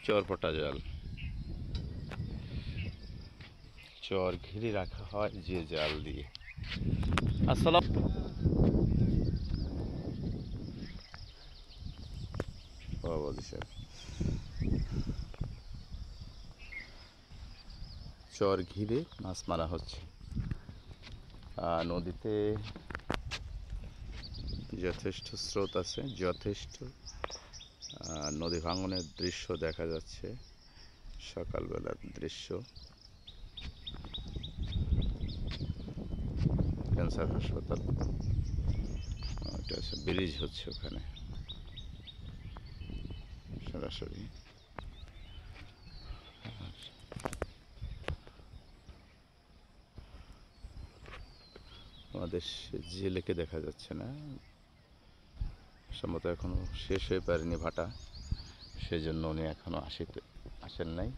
চরপটা জাল, চর ঘিরে রাখা হয় যে জাল দিয়ে। আসসালাম বাবা দিছেন, চর ঘিরে মাছ মারা হচ্ছে। নদীতে যথেষ্ট স্রোত আছে, যথেষ্ট নদী ভাঙনের দৃশ্য দেখা যাচ্ছে, সকালবেলার দৃশ্য। ক্যান্সার হাসপাতাল, এটা হচ্ছে ব্রিজ হচ্ছে ওখানে সরাসরি। আমাদের জেলেকে দেখা যাচ্ছে না, সম্ভবত এখনো শেষ হয়ে পারেনি ভাটা, সেজন্য উনি এখনো আসেন নাই।